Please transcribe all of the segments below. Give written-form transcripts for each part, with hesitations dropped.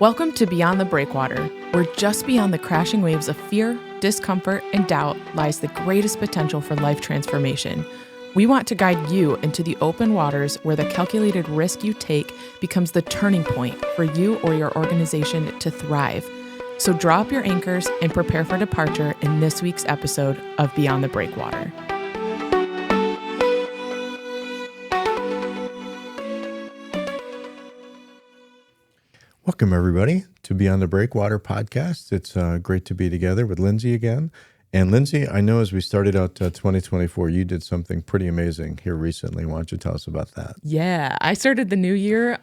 Welcome to Beyond the Breakwater, where just beyond the crashing waves of fear, discomfort, and doubt lies the greatest potential for life transformation. We want to guide you into the open waters where the calculated risk you take becomes the turning point for you or your organization to thrive. So draw up your anchors and prepare for departure in this week's episode of Beyond the Breakwater. Welcome, everybody, to Beyond the Breakwater podcast. It's great to be together with Lyndsay again. And Lyndsay, I know as we started out 2024, you did something pretty amazing here recently. Why don't you tell us about that? Yeah, I started the new year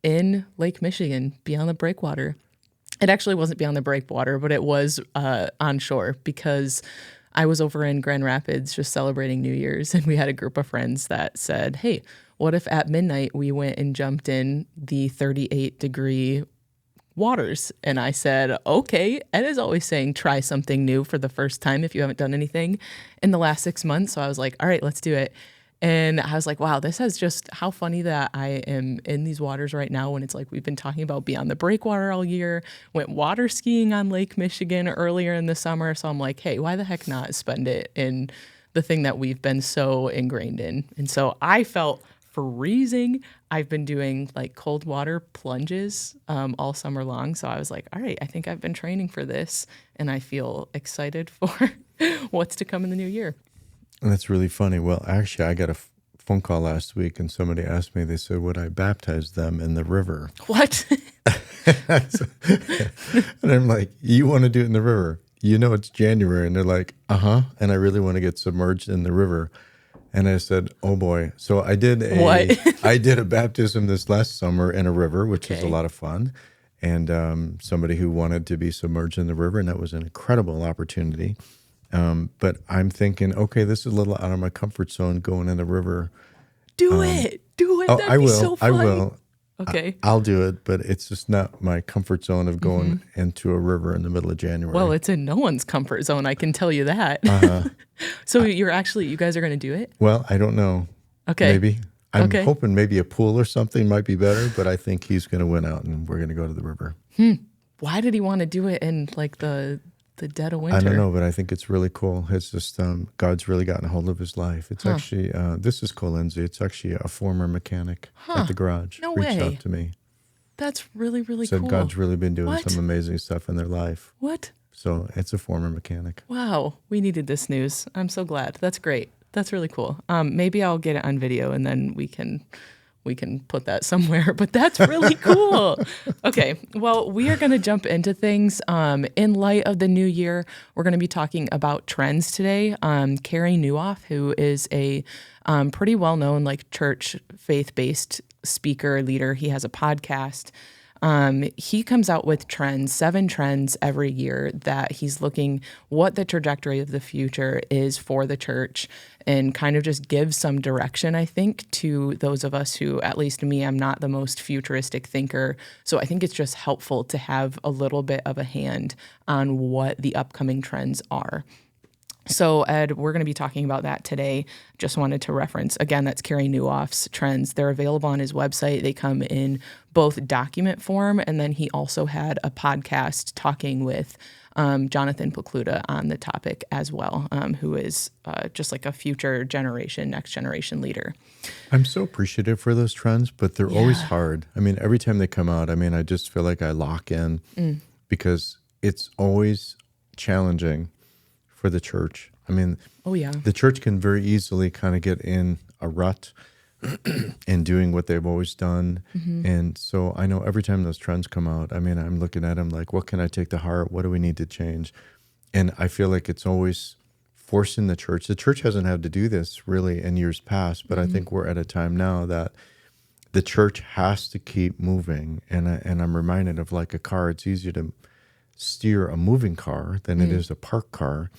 in Lake Michigan, Beyond the Breakwater. It actually wasn't Beyond the Breakwater, but it was on shore because I was over in Grand Rapids just celebrating New Year's, and we had a group of friends that said, hey, what if at midnight we went and jumped in the 38-degree waters? And I said, okay. Ed is always saying try something new for the first time if you haven't done anything in the last 6 months. So I was like, all right, let's do it. And I was like, wow, this has just, how funny that I am in these waters right now when it's like we've been talking about Beyond the Breakwater all year, went water skiing on Lake Michigan earlier in the summer. So I'm like, hey, why the heck not spend it in the thing that we've been so ingrained in? And so I felt freezing. I've been doing like cold water plunges all summer long. So I was like, all right, I think I've been training for this and I feel excited for what's to come in the new year. And that's really funny. Well, actually, I got a phone call last week and somebody asked me, they said, would I baptize them in the river? What? And I'm like, you want to do it in the river? You know, it's January. And they're like, uh-huh. And I really want to get submerged in the river. And I said, oh boy. So I did a baptism this last summer in a river, which was a lot of fun. And somebody who wanted to be submerged in the river, and that was an incredible opportunity. But I'm thinking, okay, this is a little out of my comfort zone going in the river. Do it. Oh, That'd be so fun. I will. Okay. I'll do it, but it's just not my comfort zone of going into a river in the middle of January. Well, it's in no one's comfort zone, I can tell you that. So you guys are going to do it? Well, I don't know. Okay. Maybe. I'm hoping maybe a pool or something might be better, but I think he's going to win out and we're going to go to the river. Why did he want to do it in like the dead of winter? I don't know, but I think it's really cool. It's just God's really gotten a hold of his life. It's actually, this is cool, Lyndsay. It's actually a former mechanic at the garage. No reached way. out to me. That's really, really Said cool. God's really been doing What? some amazing stuff in their life. What? So it's a former mechanic. Wow. We needed this news. I'm so glad. That's great. That's really cool. Maybe I'll get it on video and then we can put that somewhere, but that's really cool. Okay, well, we are going to jump into things. In light of the new year, we're going to be talking about trends today. Carey Nieuwhof, who is a pretty well-known like church faith-based speaker, leader. He has a podcast. He comes out with trends, 7 trends every year that he's looking what the trajectory of the future is for the church and kind of just gives some direction, I think, to those of us who, at least me, I'm not the most futuristic thinker. So I think it's just helpful to have a little bit of a hand on what the upcoming trends are. So, Ed, we're going to be talking about that today. Just wanted to reference, again, that's Carey Nieuwhof's trends. They're available on his website. They come in both document form, and then he also had a podcast talking with Jonathan Pokluda on the topic as well, who is just like a future generation, next generation leader. I'm so appreciative for those trends, but they're always hard. I mean, every time they come out, I just feel like I lock in because it's always challenging for the church. I mean, the church can very easily kind of get in a rut in doing what they've always done. And so I know every time those trends come out, I'm looking at them like, what can I take to heart? What do we need to change? And I feel like it's always forcing the church. The church hasn't had to do this really in years past, but I think we're at a time now that the church has to keep moving. And I'm reminded of like a car. It's easier to steer a moving car than it is a parked car.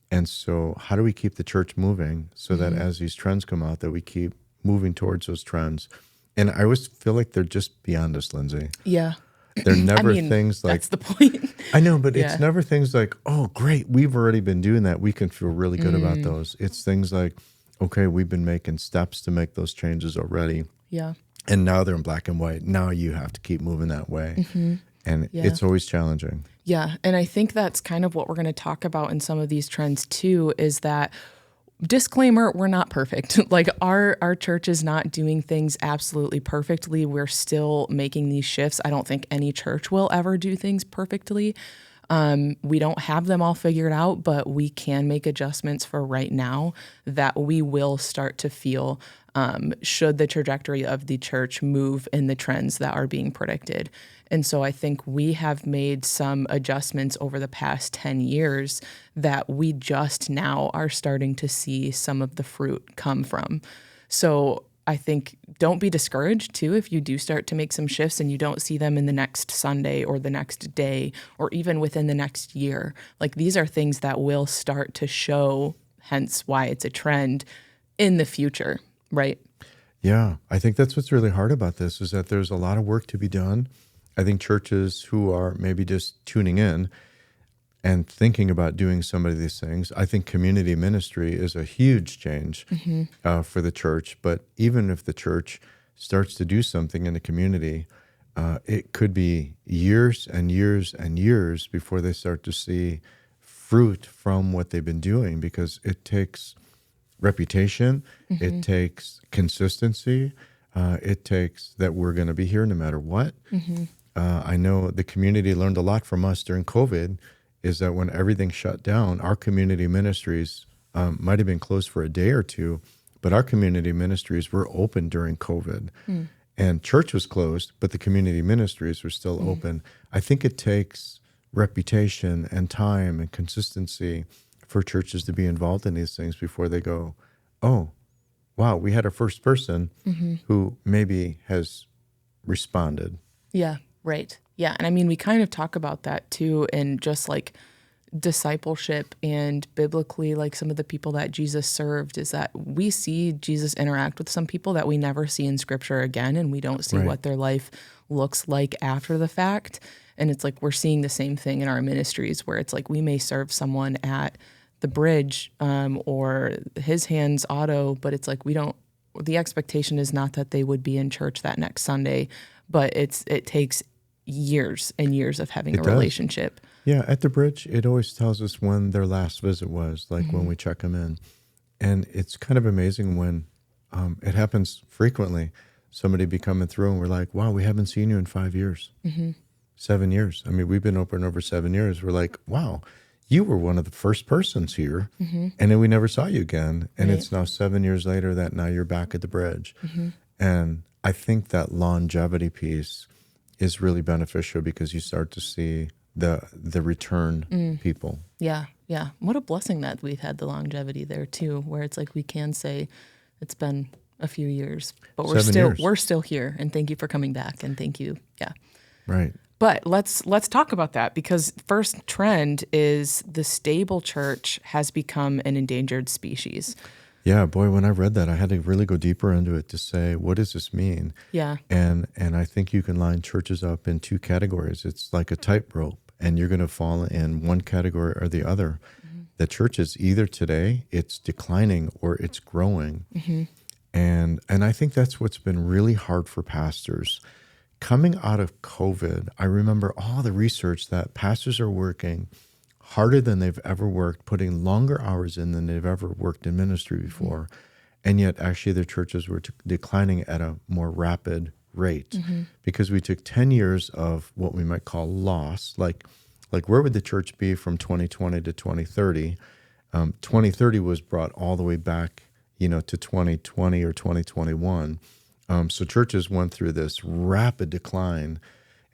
And so how do we keep the church moving so that as these trends come out, that we keep moving towards those trends? And I always feel like they're just beyond us, Lyndsay. Yeah. They're never things like... That's the point. I know, but it's never things like, oh, great, we've already been doing that. We can feel really good about those. It's things like, okay, we've been making steps to make those changes already. Yeah. And now they're in black and white. Now you have to keep moving that way. And it's always challenging. Yeah. And I think that's kind of what we're going to talk about in some of these trends too, is that disclaimer, we're not perfect. Like our church is not doing things absolutely perfectly. We're still making these shifts. I don't think any church will ever do things perfectly. We don't have them all figured out, but we can make adjustments for right now that we will start to feel should the trajectory of the church move in the trends that are being predicted. And so I think we have made some adjustments over the past 10 years that we just now are starting to see some of the fruit come from. So I think don't be discouraged too if you do start to make some shifts and you don't see them in the next Sunday or the next day or even within the next year. Like these are things that will start to show, hence why it's a trend in the future, right? Yeah, I think that's what's really hard about this is that there's a lot of work to be done. I think churches who are maybe just tuning in and thinking about doing some of these things, I think community ministry is a huge change for the church. But even if the church starts to do something in the community, it could be years and years and years before they start to see fruit from what they've been doing, because it takes reputation, it takes consistency, it takes that we're going to be here no matter what. I know the community learned a lot from us during COVID, is that when everything shut down, our community ministries might have been closed for a day or two, but our community ministries were open during COVID. And church was closed, but the community ministries were still open. I think it takes reputation and time and consistency for churches to be involved in these things before they go, oh, wow, we had our first person who maybe has responded. Yeah, right. Yeah. And I mean, we kind of talk about that too in just like discipleship and biblically, like some of the people that Jesus served, is that we see Jesus interact with some people that we never see in scripture again, and we don't see what their life looks like after the fact. And it's like we're seeing the same thing in our ministries where it's like we may serve someone at the bridge or his hands auto, but it's like the expectation is not that they would be in church that next Sunday, but it takes years and years of having a relationship. Yeah, at the bridge, it always tells us when their last visit was, like when we check them in. And it's kind of amazing when it happens frequently. Somebody be coming through and we're like, wow, we haven't seen you in 5 years, 7 years. I mean, we've been open over 7 years. We're like, wow, you were one of the first persons here, and then we never saw you again. And it's now 7 years later that now you're back at the bridge. And I think that longevity piece is really beneficial because you start to see the return people. Yeah. What a blessing that we've had the longevity there too, where it's like we can say it's been a few years, but we're still here, and thank you for coming back, and thank you. Yeah. Right. But let's talk about that, because first trend is the stable church has become an endangered species. Yeah, boy, when I read that, I had to really go deeper into it to say, what does this mean? Yeah. And I think you can line churches up in two categories. It's like a tightrope, and you're going to fall in one category or the other. The church is either today, it's declining or it's growing. And I think that's what's been really hard for pastors. Coming out of COVID, I remember all the research that pastors are working harder than they've ever worked, putting longer hours in than they've ever worked in ministry before. And yet actually their churches were declining at a more rapid rate because we took 10 years of what we might call loss. Like where would the church be from 2020 to 2030? 2030 was brought all the way back, to 2020 or 2021. So churches went through this rapid decline,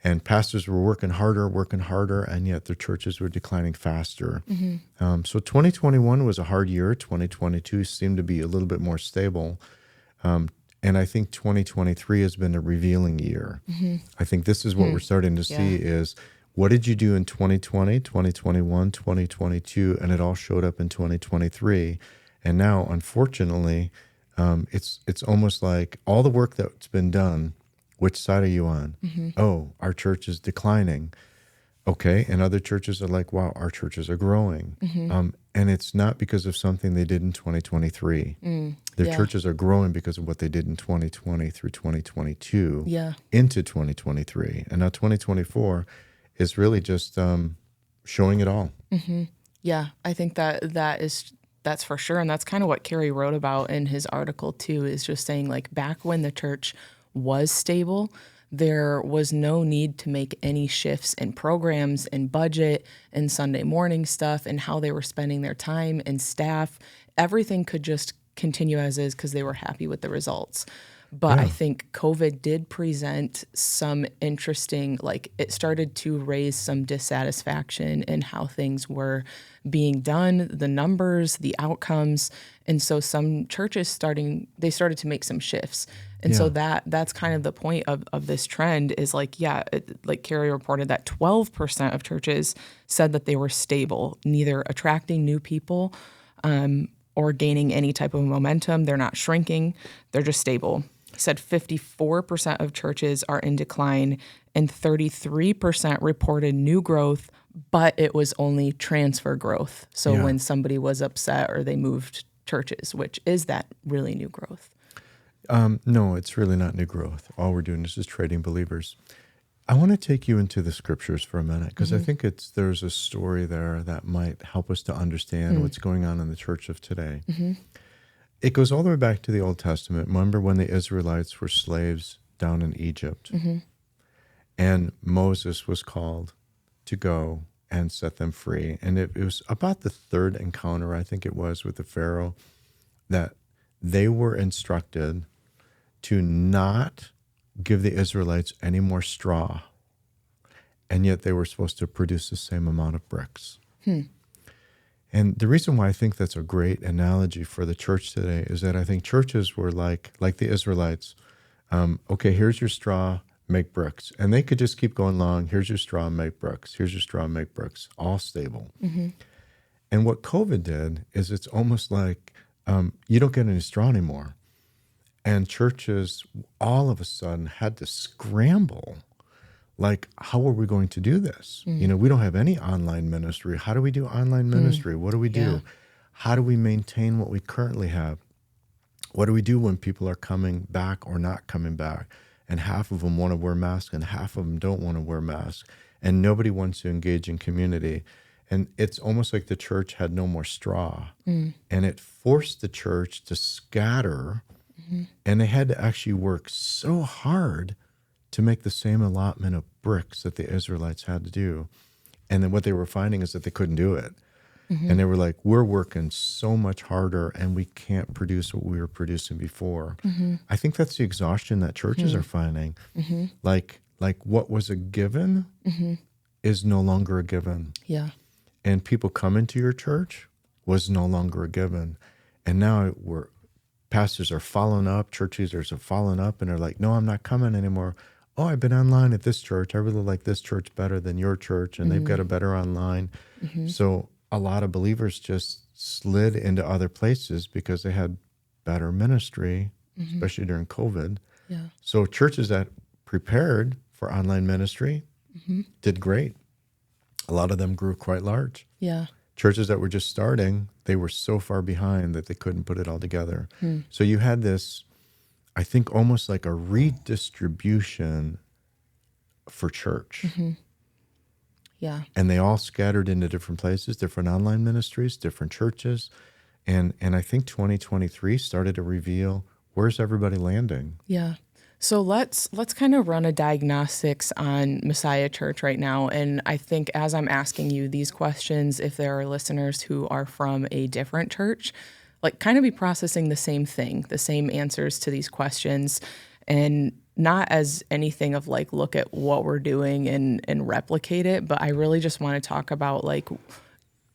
and pastors were working harder, and yet their churches were declining faster. So 2021 was a hard year. 2022 seemed to be a little bit more stable. And I think 2023 has been a revealing year. I think this is what we're starting to see is, what did you do in 2020, 2021, 2022? And it all showed up in 2023. And now, unfortunately, it's almost like all the work that's been done, which side are you on? Oh, our church is declining. Okay. And other churches are like, wow, our churches are growing. And it's not because of something they did in 2023. Their churches are growing because of what they did in 2020 through 2022 into 2023. And now 2024 is really just showing it all. Yeah, I think that's for sure. And that's kind of what Carey wrote about in his article too, is just saying like back when the church was stable, there was no need to make any shifts in programs and budget and Sunday morning stuff and how they were spending their time and staff. Everything could just continue as is because they were happy with the results. But I think COVID did present some interesting, like it started to raise some dissatisfaction in how things were being done, the numbers, the outcomes. And so some churches started to make some shifts. And so that's kind of the point of this trend is like, like Carey reported that 12% of churches said that they were stable, neither attracting new people or gaining any type of momentum. They're not shrinking. They're just stable. He said 54% of churches are in decline and 33% reported new growth, but it was only transfer growth. So when somebody was upset or they moved churches, which is that really new growth? No, it's really not new growth. All we're doing is just trading believers. I want to take you into the scriptures for a minute because I think there's a story there that might help us to understand what's going on in the church of today. It goes all the way back to the Old Testament. Remember when the Israelites were slaves down in Egypt and Moses was called to go and set them free. And it was about the third encounter, I think it was, with the Pharaoh, that they were instructed to not give the Israelites any more straw, and yet they were supposed to produce the same amount of bricks. And the reason why I think that's a great analogy for the church today is that I think churches were like the Israelites. Okay, here's your straw, make bricks. And they could just keep going along. Here's your straw, make bricks. Here's your straw, make bricks. All stable. And what COVID did is it's almost like you don't get any straw anymore. And churches all of a sudden had to scramble. Like, how are we going to do this? You know, we don't have any online ministry. How do we do online ministry? What do we do? How do we maintain what we currently have? What do we do when people are coming back or not coming back? And half of them want to wear masks and half of them don't want to wear masks. And nobody wants to engage in community. And it's almost like the church had no more straw. And it forced the church to scatter. And they had to actually work so hard to make the same allotment of bricks that the Israelites had to do. And then what they were finding is that they couldn't do it. And they were like, we're working so much harder and we can't produce what we were producing before. I think that's the exhaustion that churches are finding. Like what was a given is no longer a given. And people coming to your church was no longer a given. And now pastors are following up, church leaders are following up, and they're like, no, I'm not coming anymore. Oh, I've been online at this church. I really like this church better than your church, and they've got a better online. So a lot of believers just slid into other places because they had better ministry, especially during COVID. So churches that prepared for online ministry did great. A lot of them grew quite large. Churches that were just starting, they were so far behind that they couldn't put it all together. So you had this, I think, almost like a redistribution for church. And they all scattered into different places, different online ministries, different churches. And I think 2023 started to reveal, where's everybody landing? So let's kind of run a diagnostics on Messiah Church right now. And I think as I'm asking you these questions, if there are listeners who are from a different church, like kind of be processing the same thing, the same answers to these questions, and not as anything of like, look at what we're doing and replicate it. But I really just want to talk about like,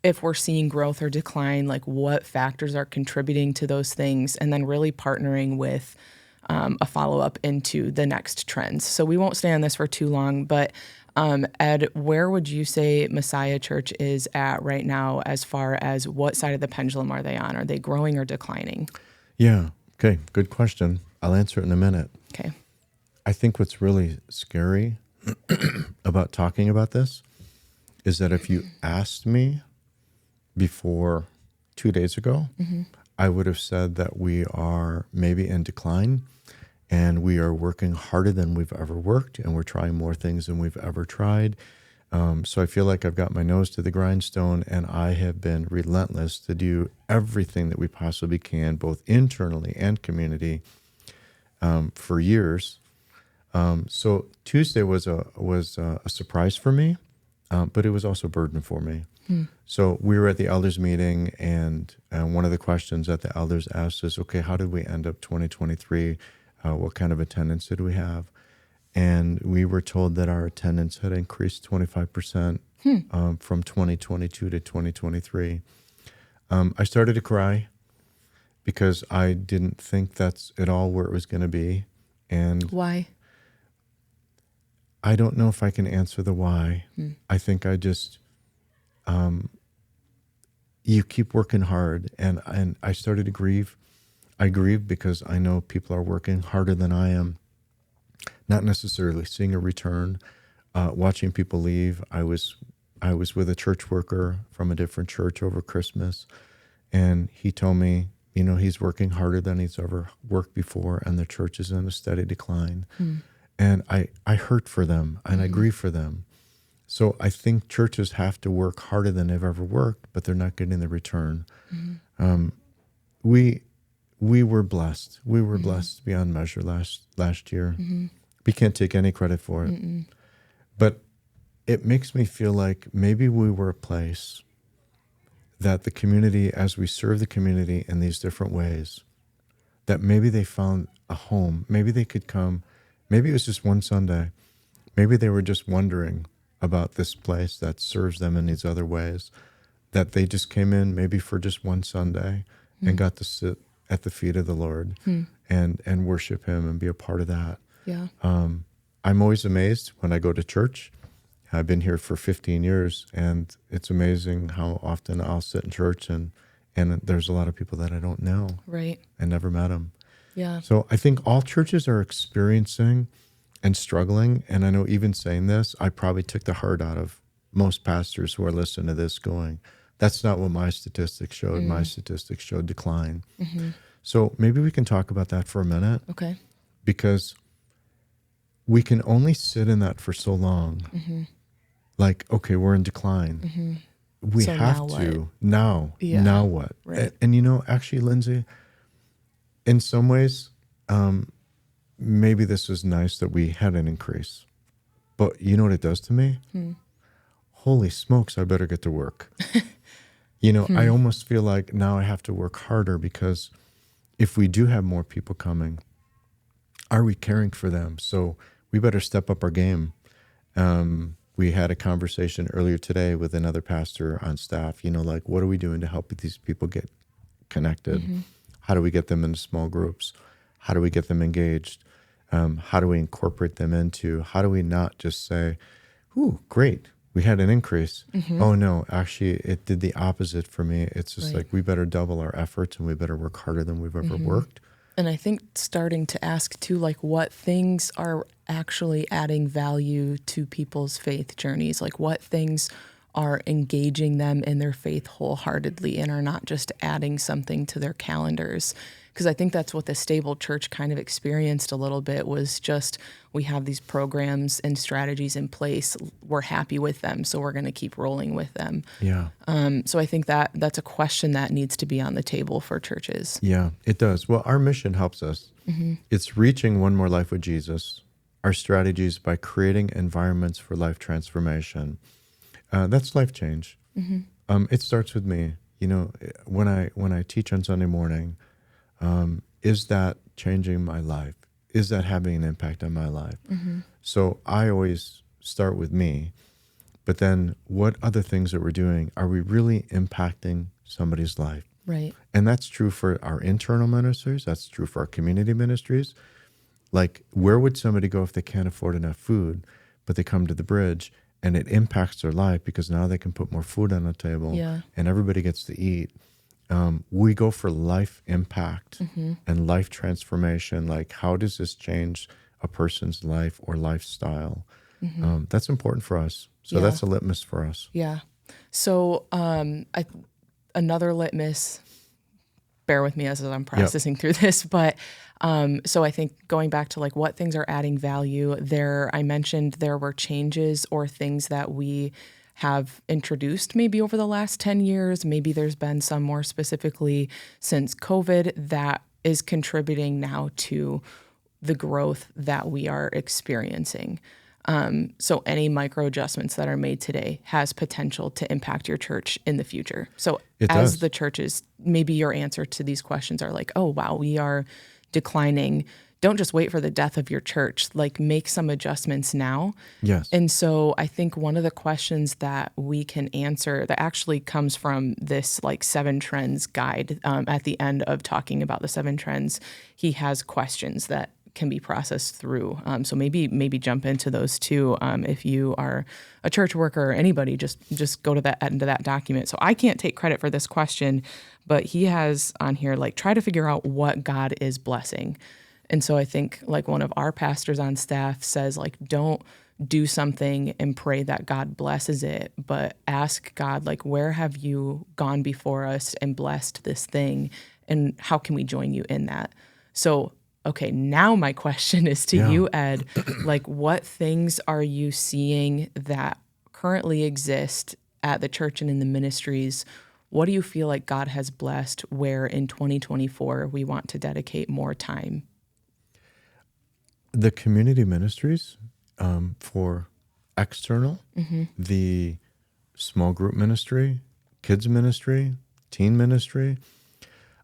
if we're seeing growth or decline, like what factors are contributing to those things, and then really partnering with a follow-up into the next trends. So we won't stay on this for too long, but Ed, where would you say Messiah Church is at right now as far as what side of the pendulum are they on? Are they growing or declining? Yeah. Okay. Good question. I'll answer it in a minute. Okay. I think what's really scary about talking about this is that if you asked me before 2 days ago, I would have said that we are maybe in decline, and we are working harder than we've ever worked, and we're trying more things than we've ever tried. So I feel like I've got my nose to the grindstone, and I have been relentless to do everything that we possibly can, both internally and community, for years. So Tuesday was a surprise for me, but it was also a burden for me. So we were at the elders meeting, and one of the questions that the elders asked is, okay, how did we end up 2023? What kind of attendance did we have? And we were told that our attendance had increased 25% from 2022 to 2023. I started to cry because I didn't think that's at all where it was going to be. And Why? I don't know if I can answer the why. I think I just, you keep working hard, and I started to grieve. I grieve because I know people are working harder than I am, not necessarily seeing a return, watching people leave. I was with a church worker from a different church over Christmas, and he told me, he's working harder than he's ever worked before, and the church is in a steady decline. And I hurt for them, and I grieve for them. So I think churches have to work harder than they've ever worked, but they're not getting the return. We were blessed. We were blessed beyond measure last year. We can't take any credit for it. But it makes me feel like maybe we were a place that the community, as we serve the community in these different ways, that maybe they found a home. Maybe they could come. Maybe it was just one Sunday. Maybe they were just wondering about this place that serves them in these other ways, that they just came in maybe for just one Sunday and got to sit at the feet of the Lord and worship him and be a part of that. Yeah. I'm always amazed when I go to church. I've been here for 15 years, and it's amazing how often I'll sit in church and there's a lot of people that I don't know. Right. And never met them. Yeah. So I think all churches are experiencing and struggling. And I know even saying this, I probably took the heart out of most pastors who are listening to this going, that's not what my statistics showed. My statistics showed decline. So maybe we can talk about that for a minute. Okay. Because we can only sit in that for so long. Like, okay, we're in decline. We So have now to. what? Now. Yeah. Now what? Right. And actually, Lyndsay, in some ways, maybe this is nice that we had an increase. But you know what it does to me? Holy smokes, I better get to work. I almost feel like now I have to work harder, because if we do have more people coming, are we caring for them? So we better step up our game. We had a conversation earlier today with another pastor on staff, like, what are we doing to help these people get connected? How do we get them into small groups? How do we get them engaged? How do we incorporate them into, how do we not just say, ooh, great, we had an increase. Oh no, actually it did the opposite for me. It's just like, we better double our efforts and we better work harder than we've ever worked. And I think starting to ask too, like, what things are actually adding value to people's faith journeys? Like, what things are engaging them in their faith wholeheartedly and are not just adding something to their calendars? Because I think that's what the stable church kind of experienced a little bit, was just, we have these programs and strategies in place. We're happy with them, so we're going to keep rolling with them. Yeah. So I think that's a question that needs to be on the table for churches. Yeah, it does. Well, our mission helps us. It's reaching one more life with Jesus. Our strategies by creating environments for life transformation. That's life change. It starts with me. When I teach on Sunday morning, is that changing my life? Is that having an impact on my life? So I always start with me, but then what other things that we're doing, are we really impacting somebody's life? Right. And that's true for our internal ministries. That's true for our community ministries. Like, where would somebody go if they can't afford enough food, but they come to the bridge and it impacts their life because now they can put more food on the table and everybody gets to eat. We go for life impact and life transformation. Like, how does this change a person's life or lifestyle? That's important for us. So that's a litmus for us. Yeah. So another litmus bear with me as I'm processing through this. But so I think going back to like what things are adding value there, I mentioned there were changes or things that we have introduced maybe over the last 10 years. Maybe there's been some more specifically since COVID that is contributing now to the growth that we are experiencing. So any micro adjustments that are made today has potential to impact your church in the future. So as the churches, maybe your answer to these questions are like, oh, wow, we are declining. Don't just wait for the death of your church, like make some adjustments now. Yes. And so I think one of the questions that we can answer that actually comes from this like 7 trends guide at the end of talking about the 7 trends, he has questions that can be processed through. So maybe jump into those too. If you are a church worker or anybody, just go to that end of that document. So I can't take credit for this question, but he has on here, like, try to figure out what God is blessing. And so I think like one of our pastors on staff says, like, don't do something and pray that God blesses it, but ask God, like, where have you gone before us and blessed this thing? And how can we join you in that? So okay, now my question is to you, Ed, like what things are you seeing that currently exist at the church and in the ministries? What do you feel like God has blessed where in 2024 we want to dedicate more time? The community ministries for external, the small group ministry, kids ministry, teen ministry,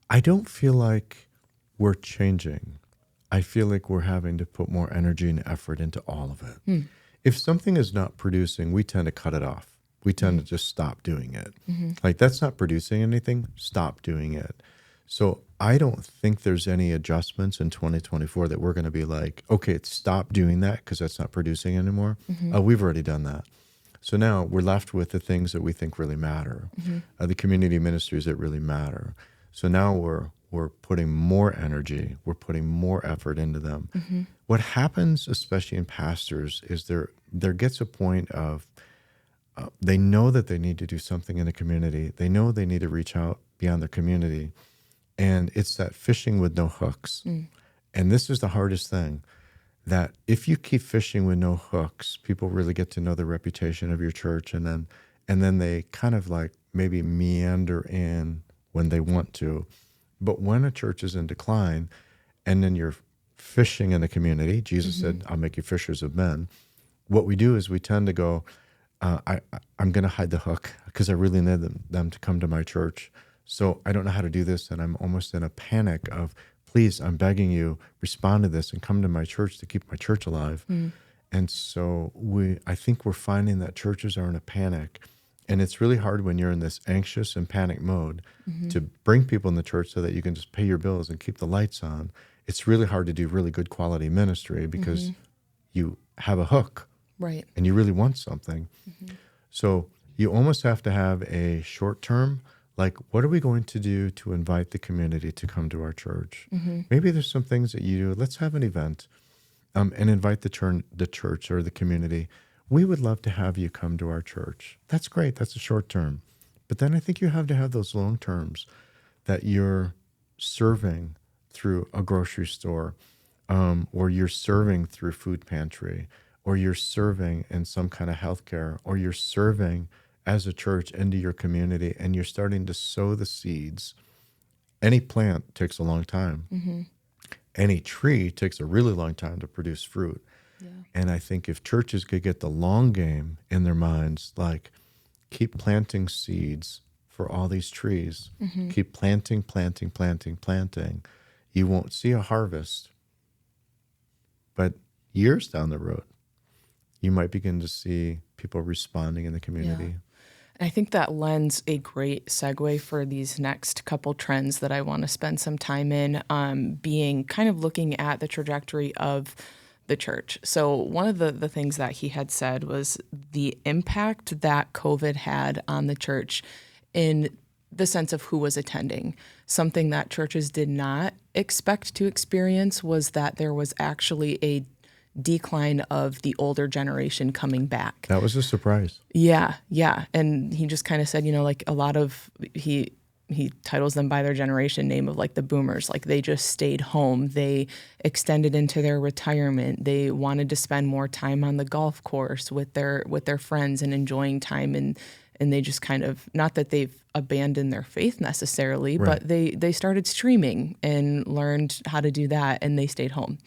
I don't feel like we're changing. I feel like we're having to put more energy and effort into all of it. If something is not producing, we tend to cut it off. We tend to just stop doing it. Like, that's not producing anything, stop doing it. So I don't think there's any adjustments in 2024 that we're going to be like, okay, stop doing that because that's not producing anymore. We've already done that. So now we're left with the things that we think really matter, the community ministries that really matter. So now we're putting more energy, we're putting more effort into them. What happens, especially in pastors, is there gets a point of they know that they need to do something in the community. They know they need to reach out beyond the community. And it's that fishing with no hooks. And this is the hardest thing, that if you keep fishing with no hooks, people really get to know the reputation of your church, and then they kind of like maybe meander in when they want to. But when a church is in decline and then you're fishing in the community, Jesus said, I'll make you fishers of men. What we do is we tend to go, I'm going to hide the hook because I really need them to come to my church. So I don't know how to do this. And I'm almost in a panic of, please, I'm begging you, respond to this and come to my church to keep my church alive. And so I think we're finding that churches are in a panic. And it's really hard when you're in this anxious and panic mode to bring people in the church so that you can just pay your bills and keep the lights on. It's really hard to do really good quality ministry because you have a hook, right? And you really want something. So you almost have to have a short term, like, what are we going to do to invite the community to come to our church? Maybe there's some things that you do. Let's have an event and invite the church or the community. We would love to have you come to our church. That's great. That's a short term. But then I think you have to have those long terms that you're serving through a grocery store, or you're serving through food pantry, or you're serving in some kind of healthcare, or you're serving as a church into your community, and you're starting to sow the seeds. Any plant takes a long time. Any tree takes a really long time to produce fruit. And I think if churches could get the long game in their minds, like, keep planting seeds for all these trees, keep planting, you won't see a harvest. But years down the road, you might begin to see people responding in the community. I think that lends a great segue for these next couple trends that I want to spend some time in, being kind of looking at the trajectory of the church. So one of the things that he had said was the impact that COVID had on the church in the sense of who was attending. Something that churches did not expect to experience was that there was actually a decline of the older generation coming back. That was a surprise. Yeah. And he just kind of said, like a lot of, he he titles them by their generation name of like the boomers. Like they just stayed home. They extended into their retirement. They wanted to spend more time on the golf course with their friends and enjoying time. And they just kind of, not that they've abandoned their faith necessarily, Right. but they started streaming and learned how to do that, and they stayed home.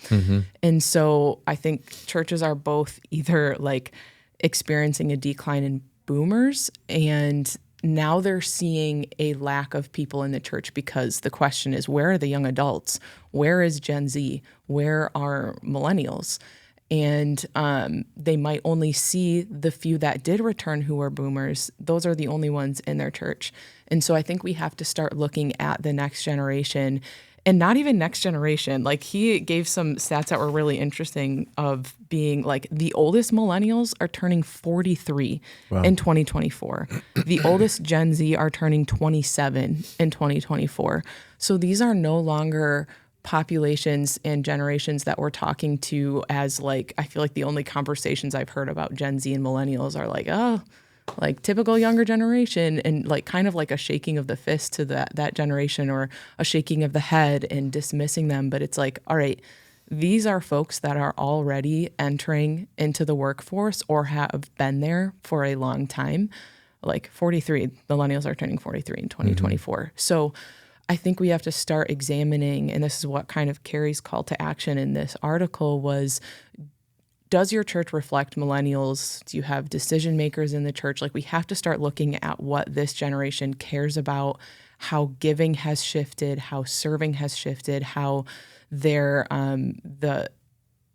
And so I think churches are both either like experiencing a decline in boomers, and now they're seeing a lack of people in the church, because the question is, where are the young adults? Where is Gen Z? Where are millennials? And they might only see the few that did return who were boomers. Those are the only ones in their church. And so I think we have to start looking at the next generation, and not even next generation. Like he gave some stats that were really interesting of being like the oldest millennials are turning 43 in 2024. The oldest Gen Z are turning 27 in 2024. So these are no longer populations and generations that we're talking to as like, I feel like the only conversations I've heard about Gen Z and millennials are like, oh, like typical younger generation, and like kind of like a shaking of the fist to that generation, or a shaking of the head and dismissing them. But it's like, all right, these are folks that are already entering into the workforce or have been there for a long time. Like 43, millennials are turning 43 in 2024. So I think we have to start examining, and this is what kind of Carey's call to action in this article was, does your church reflect millennials? Do you have decision makers in the church? Like we have to start looking at what this generation cares about, how giving has shifted, how serving has shifted, how their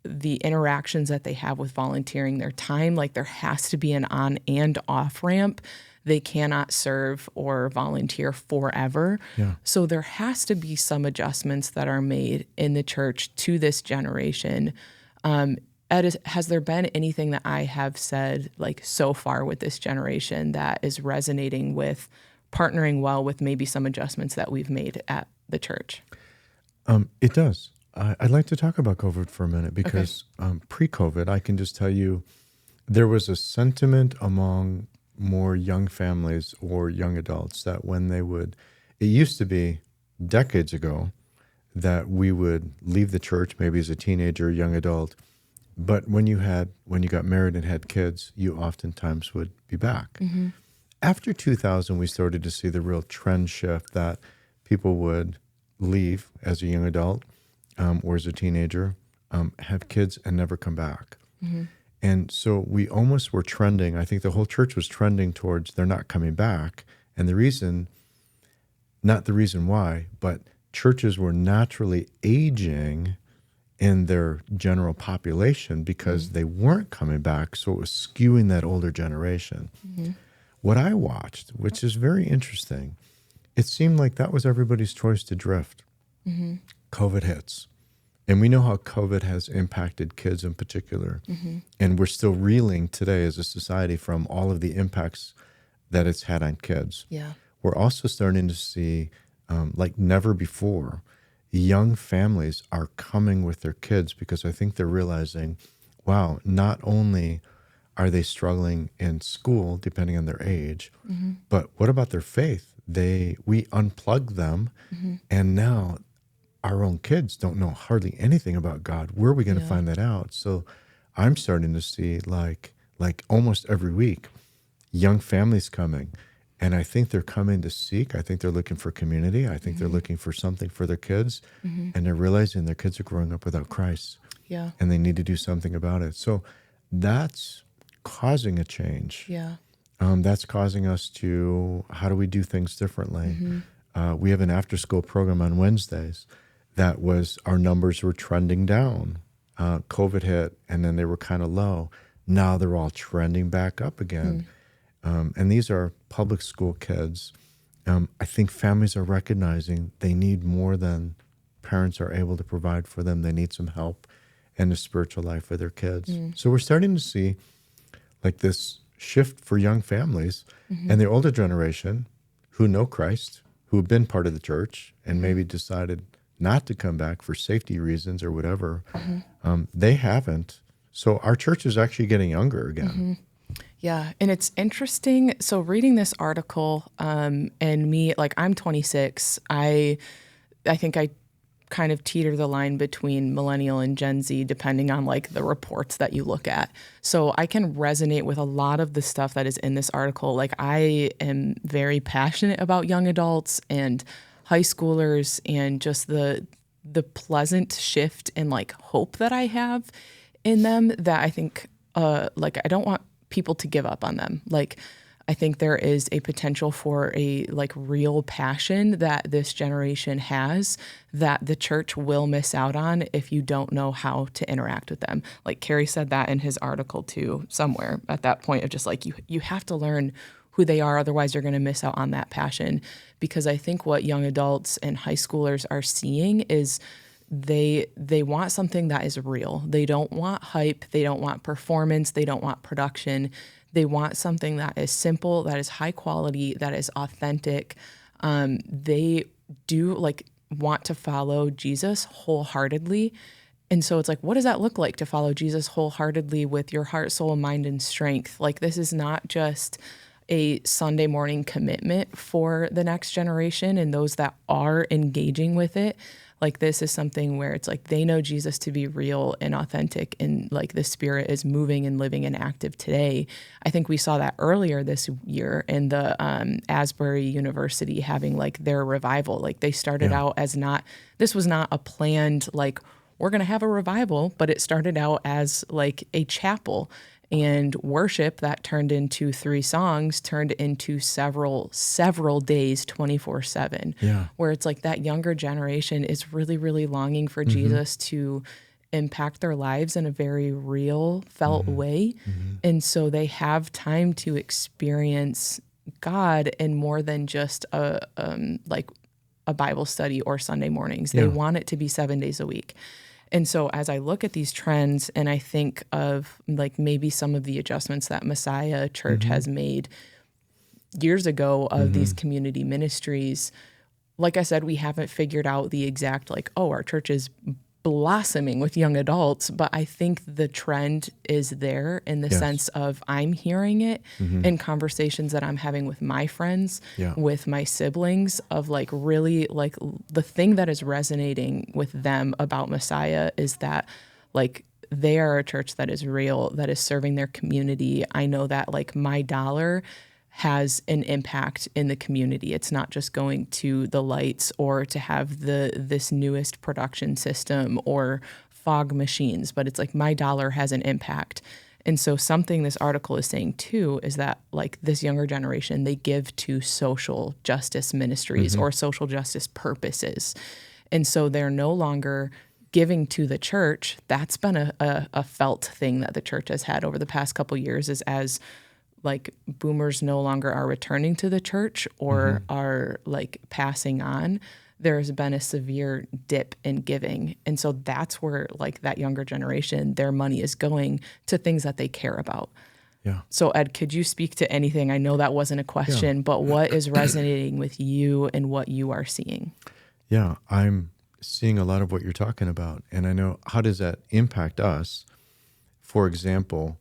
the interactions that they have with volunteering their time. Like there has to be an on and off ramp. They cannot serve or volunteer forever. Yeah. So there has to be some adjustments that are made in the church to this generation. Ed, has there been anything that I have said like so far with this generation that is resonating with partnering well with maybe some adjustments that we've made at the church? It does. I'd like to talk about COVID for a minute, because pre-COVID, I can just tell you there was a sentiment among more young families or young adults that when they would, it used to be decades ago that we would leave the church maybe as a teenager, young adult, but when you got married and had kids, you oftentimes would be back. After 2000, we started to see the real trend shift that people would leave as a young adult or as a teenager, have kids and never come back. And so we almost were trending. I think the whole church was trending towards they're not coming back. And the reason, not the reason why, but churches were naturally aging in their general population because they weren't coming back. So it was skewing that older generation. What I watched, which is very interesting, it seemed like that was everybody's choice to drift. COVID hits. And we know how COVID has impacted kids in particular. And we're still reeling today as a society from all of the impacts that it's had on kids. Yeah. We're also starting to see, like never before, young families are coming with their kids because I think they're realizing, wow, not only are they struggling in school, depending on their age, but what about their faith? We unplugged them, and now our own kids don't know hardly anything about God. Where are we going to find that out? So I'm starting to see like almost every week, young families coming. And I think they're coming to seek. I think they're looking for community. I think they're looking for something for their kids. And they're realizing their kids are growing up without Christ. Yeah. And they need to do something about it. So that's causing a change. Yeah. That's causing us to, how do we do things differently? We have an after-school program on Wednesdays that was, our numbers were trending down. COVID hit, and then they were kind of low. Now they're all trending back up again. And these are public school kids. I think families are recognizing they need more than parents are able to provide for them. They need some help in the spiritual life of their kids. So we're starting to see like this shift for young families and the older generation who know Christ, who have been part of the church and maybe decided not to come back for safety reasons or whatever. They haven't. So our church is actually getting younger again. Yeah, and it's interesting. So reading this article, and me, like I'm 26. I think I kind of teeter the line between millennial and Gen Z, depending on like the reports that you look at. So I can resonate with a lot of the stuff that is in this article. Like I am very passionate about young adults and high schoolers and just the pleasant shift and like hope that I have in them that I think like I don't want people to give up on them. Like I think there is a potential for a like real passion that this generation has that the church will miss out on if you don't know how to interact with them. Like Carey said that in his article too, somewhere at that point of just like you have to learn who they are, otherwise you're going to miss out on that passion. Because I think what young adults and high schoolers are seeing is they want something that is real. They don't want hype, they don't want performance, they don't want production. They want something that is simple, that is high quality, that is authentic. They do like want to follow Jesus wholeheartedly. And so it's like, what does that look like to follow Jesus wholeheartedly with your heart, soul, mind, and strength? Like this is not just a Sunday morning commitment for the next generation and those that are engaging with it. Like this is something where it's like they know Jesus to be real and authentic and like the Spirit is moving and living and active today. I think we saw that earlier this year in the Asbury University having like their revival. Like they started out as this was not a planned like we're going to have a revival, but it started out as like a chapel. And worship that turned into 3 songs turned into several days 24/7. Yeah. Where it's like that younger generation is really, really longing for Jesus to impact their lives in a very real, felt way. And so they have time to experience God in more than just a Bible study or Sunday mornings. They want it to be 7 days a week. And so as I look at these trends and I think of like maybe some of the adjustments that Messiah Church has made years ago of these community ministries, like I said, we haven't figured out the exact like, oh, our church is blossoming with young adults, but I think the trend is there in the sense of I'm hearing it in conversations that I'm having with my friends, with my siblings of like really like the thing that is resonating with them about Messiah is that like they are a church that is real, that is serving their community. I know that like my dollar has an impact in the community. It's not just going to the lights or to have this newest production system or fog machines, but it's like my dollar has an impact. And so something this article is saying too is that like this younger generation, they give to social justice ministries or social justice purposes. And so they're no longer giving to the church. That's been a felt thing that the church has had over the past couple years is as like boomers no longer are returning to the church or are like passing on, there's been a severe dip in giving. And so that's where like that younger generation, their money is going to things that they care about. Yeah. So Ed, could you speak to anything? I know that wasn't a question, but what is resonating with you and what you are seeing? Yeah, I'm seeing a lot of what you're talking about. And I know, how does that impact us? For example,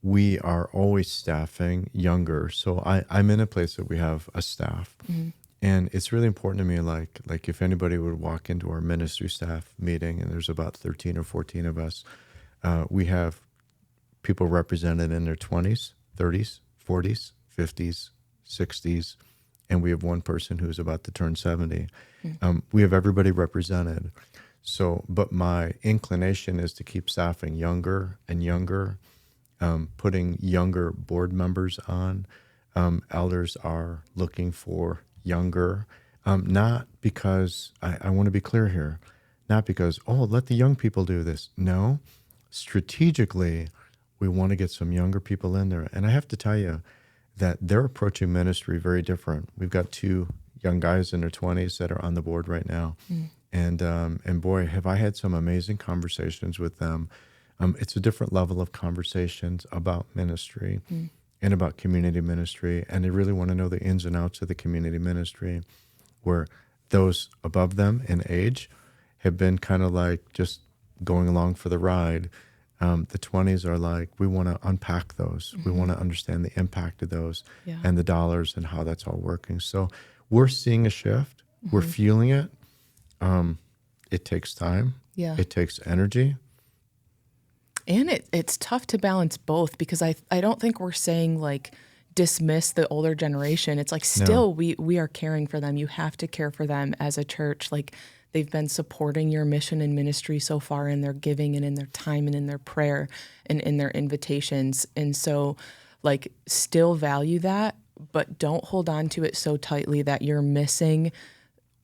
we are always staffing younger. So I'm in a place that we have a staff. And it's really important to me, like if anybody would walk into our ministry staff meeting, and there's about 13 or 14 of us, we have people represented in their 20s, 30s, 40s, 50s, 60s, and we have one person who's about to turn 70. We have everybody represented. So, but my inclination is to keep staffing younger and younger, putting younger board members on. Elders are looking for younger, not because, I want to be clear here, not because, oh, let the young people do this. No, strategically, we want to get some younger people in there. And I have to tell you that they're approaching ministry very different. We've got 2 young guys in their 20s that are on the board right now. And boy, have I had some amazing conversations with them. It's a different level of conversations about ministry and about community ministry. And they really want to know the ins and outs of the community ministry, where those above them in age have been kind of like just going along for the ride. The 20s are like, we want to unpack those. We want to understand the impact of those and the dollars and how that's all working. So we're seeing a shift. We're feeling it. It takes time. Yeah. It takes energy. And it's tough to balance both, because I don't think we're saying like dismiss the older generation. It's like still we are caring for them. You have to care for them as a church. Like they've been supporting your mission and ministry so far in their giving and in their time and in their prayer and in their invitations. And so like still value that, but don't hold on to it so tightly that you're missing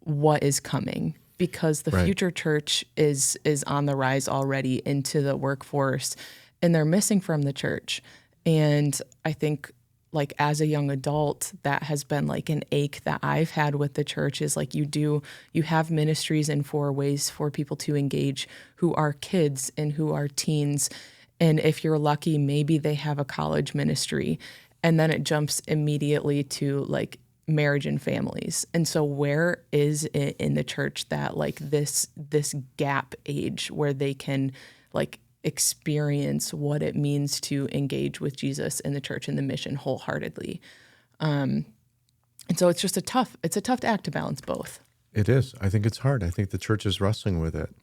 what is coming. Because the future church is on the rise already into the workforce, and they're missing from the church. And I think like as a young adult, that has been like an ache that I've had with the church, is like you have ministries in 4 ways for people to engage who are kids and who are teens. And if you're lucky, maybe they have a college ministry, and then it jumps immediately to like marriage and families. And so where is it in the church that like this gap age where they can like experience what it means to engage with Jesus in the church and the mission wholeheartedly? And so it's just a tough act to balance both. It is. I think it's hard. I think the church is wrestling with it.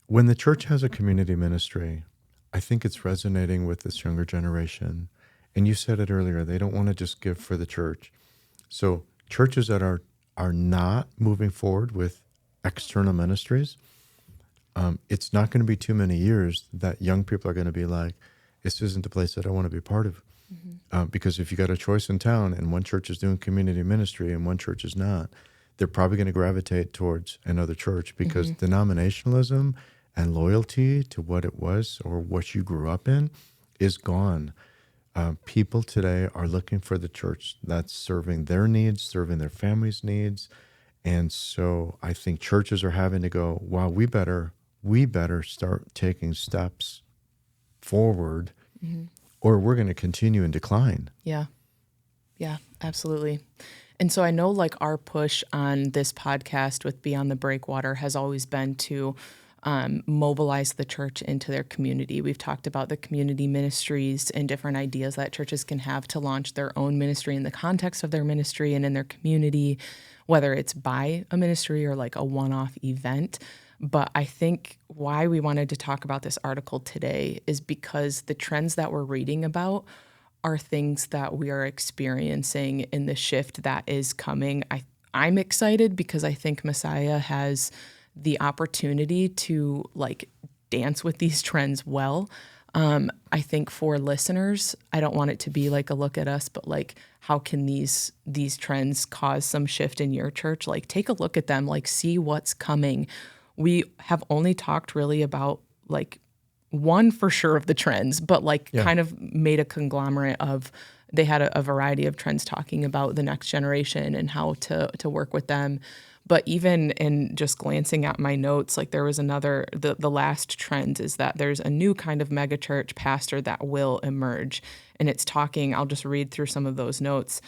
When the church has a community ministry, I think it's resonating with this younger generation. And you said it earlier, they don't want to just give for the church. So churches that are not moving forward with external ministries, it's not going to be too many years that young people are going to be like, this isn't the place that I want to be part of. Because if you got a choice in town and one church is doing community ministry and one church is not, they're probably going to gravitate towards another church, because denominationalism and loyalty to what it was or what you grew up in is gone. People today are looking for the church that's serving their needs, serving their families' needs. And so I think churches are having to go, wow, we better start taking steps forward, or we're going to continue in decline. Yeah, absolutely. And so I know like our push on this podcast with Beyond the Breakwater has always been to mobilize the church into their community. We've talked about the community ministries and different ideas that churches can have to launch their own ministry in the context of their ministry and in their community, whether it's by a ministry or like a one-off event. But I think why we wanted to talk about this article today is because the trends that we're reading about are things that we are experiencing in the shift that is coming. I'm excited because I think Messiah has the opportunity to like dance with these trends well. I think for listeners, I don't want it to be like a look at us, but like how can these trends cause some shift in your church? Like take a look at them, like see what's coming. We have only talked really about like one for sure of the trends, but like kind of made a conglomerate of, they had a variety of trends talking about the next generation and how to work with them. But even in just glancing at my notes, like there was another, the last trend is that there's a new kind of megachurch pastor that will emerge. And it's talking, I'll just read through some of those notes.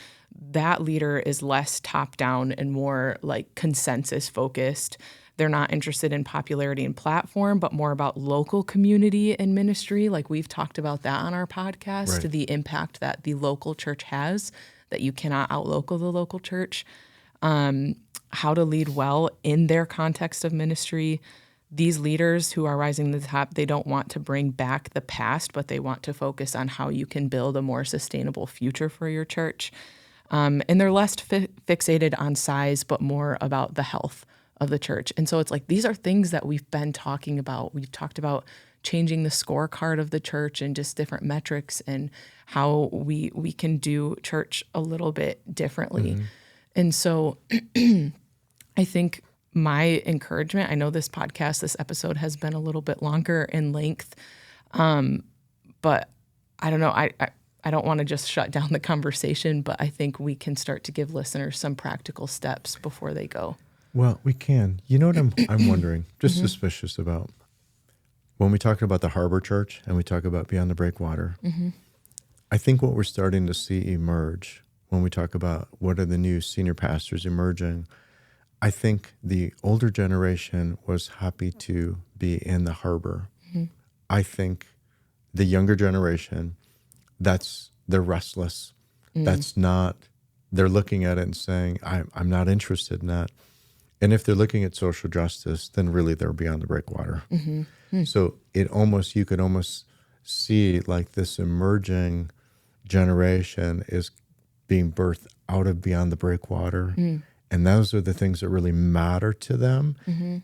That leader is less top down and more like consensus focused. They're not interested in popularity and platform, but more about local community and ministry. Like we've talked about that on our podcast, the impact that the local church has, that you cannot outlocal the local church. How to lead well in their context of ministry. These leaders who are rising to the top, they don't want to bring back the past, but they want to focus on how you can build a more sustainable future for your church. And they're less fixated on size, but more about the health of the church. And so it's like, these are things that we've been talking about. We've talked about changing the scorecard of the church and just different metrics and how we can do church a little bit differently. And so I think my encouragement, I know this episode has been a little bit longer in length, but I don't know, I don't want to just shut down the conversation, but I think we can start to give listeners some practical steps before they go. Well, we can. You know what I'm wondering, just suspicious about, when we talk about the Harbor Church and we talk about Beyond the Breakwater, I think what we're starting to see emerge when we talk about what are the new senior pastors emerging, I think the older generation was happy to be in the harbor. I think the younger generation, they're restless. That's not, they're looking at it and saying, I'm not interested in that. And if they're looking at social justice, then really they're beyond the breakwater. So you could almost see like this emerging generation is being birthed out of beyond the breakwater. And those are the things that really matter to them.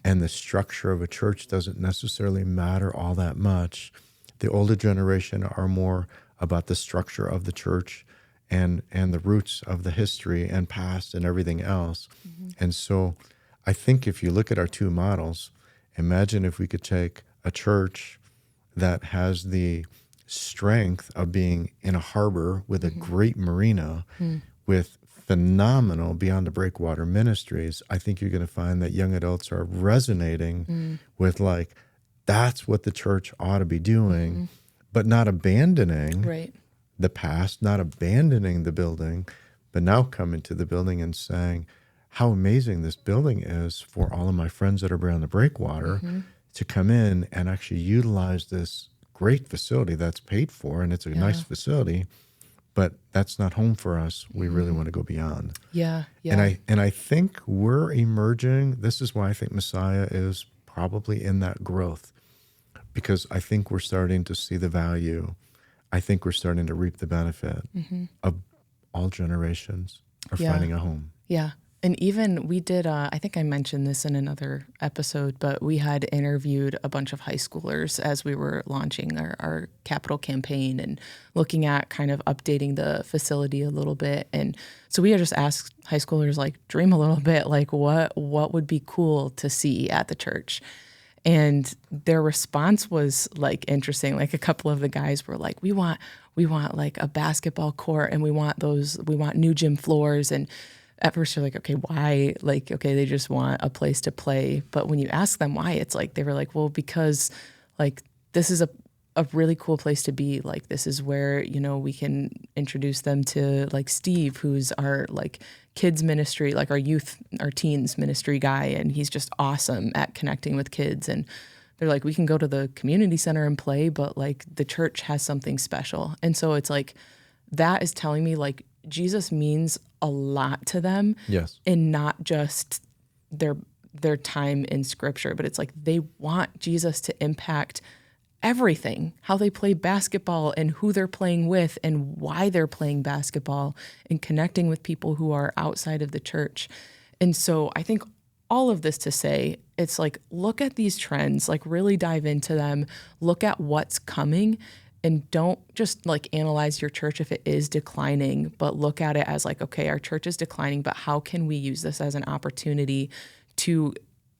And the structure of a church doesn't necessarily matter all that much. The older generation are more about the structure of the church and the roots of the history and past and everything else. And so I think if you look at our two models, imagine if we could take a church that has the strength of being in a harbor with a great marina, with phenomenal Beyond the Breakwater ministries. I think you're going to find that young adults are resonating with like, that's what the church ought to be doing, but not abandoning the past, not abandoning the building, but now coming to the building and saying, how amazing this building is for all of my friends that are Beyond the Breakwater to come in and actually utilize this great facility that's paid for, and it's a nice facility, but that's not home for us. We really want to go beyond. And I think we're emerging. This is why I think Messiah is probably in that growth, because I think we're starting to see the value. I think we're starting to reap the benefit of all generations are finding a home. And even we did, I think I mentioned this in another episode, but we had interviewed a bunch of high schoolers as we were launching our capital campaign and looking at kind of updating the facility a little bit. And so we had just asked high schoolers, like, dream a little bit, like what would be cool to see at the church? And their response was like interesting. Like a couple of the guys were like, we want like a basketball court, and we want new gym floors. And at first you're like, okay, why? Like, okay, they just want a place to play. But when you ask them why, it's like, they were like, well, because like this is a really cool place to be. Like, this is where, we can introduce them to like Steve, who's our like kids ministry, like our teens ministry guy. And he's just awesome at connecting with kids. And they're like, we can go to the community center and play, but like the church has something special. And so it's like, that is telling me like Jesus means a lot to them. Yes. And not just their time in scripture, but it's like they want Jesus to impact everything, how they play basketball and who they're playing with and why they're playing basketball and connecting with people who are outside of the church. And so I think all of this to say, it's like, look at these trends, like really dive into them, look at what's coming, and don't just like analyze your church if it is declining, but look at it as like, okay, our church is declining, but how can we use this as an opportunity to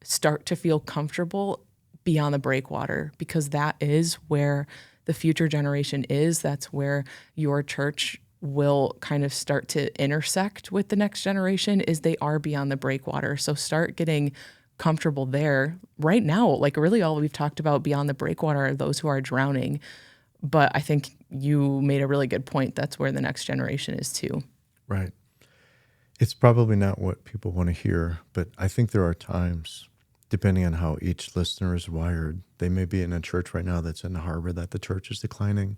start to feel comfortable beyond the breakwater? Because that is where the future generation is. That's where your church will kind of start to intersect with the next generation, is they are beyond the breakwater. So start getting comfortable there right now. Like really all we've talked about beyond the breakwater are those who are drowning. But I think you made a really good point. That's where the next generation is too. Right. It's probably not what people want to hear, but I think there are times, depending on how each listener is wired, they may be in a church right now that's in the harbor, that the church is declining.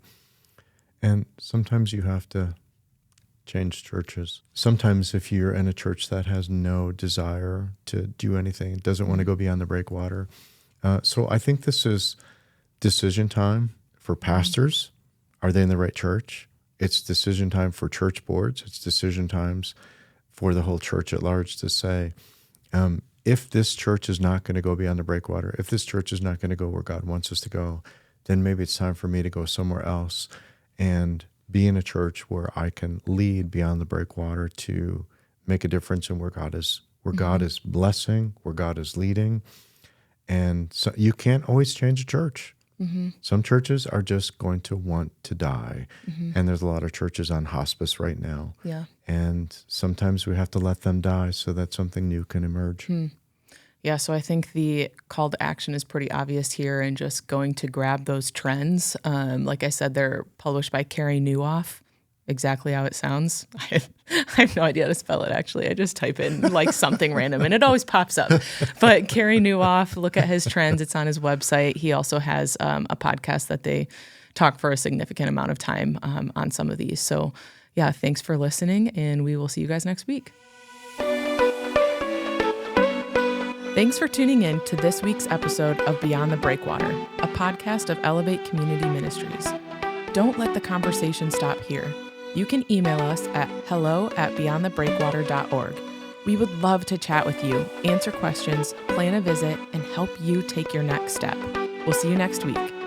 And sometimes you have to change churches. Sometimes if you're in a church that has no desire to do anything, doesn't want to go beyond the breakwater. So I think this is decision time for pastors. Are they in the right church? It's decision time for church boards. It's decision times for the whole church at large to say, if this church is not going to go beyond the breakwater, if this church is not going to go where God wants us to go, then maybe it's time for me to go somewhere else and be in a church where I can lead beyond the breakwater to make a difference in where God is blessing, where God is leading. And so you can't always change a church. Some churches are just going to want to die. And there's a lot of churches on hospice right now. And sometimes we have to let them die so that something new can emerge. Yeah, so I think the call to action is pretty obvious here, and just going to grab those trends. Like I said, they're published by Carey Nieuwhof. exactly how it sounds. I have no idea how to spell it, actually. I just type in like something random and it always pops up. But Carey Nieuwhof, look at his trends. It's on his website. He also has a podcast that they talk for a significant amount of time on some of these. So yeah, thanks for listening, and we will see you guys next week. Thanks for tuning in to this week's episode of Beyond the Breakwater, a podcast of Elevate Community Ministries. Don't let the conversation stop here. You can email us at hello@beyondthebreakwater.org. We would love to chat with you, answer questions, plan a visit, and help you take your next step. We'll see you next week.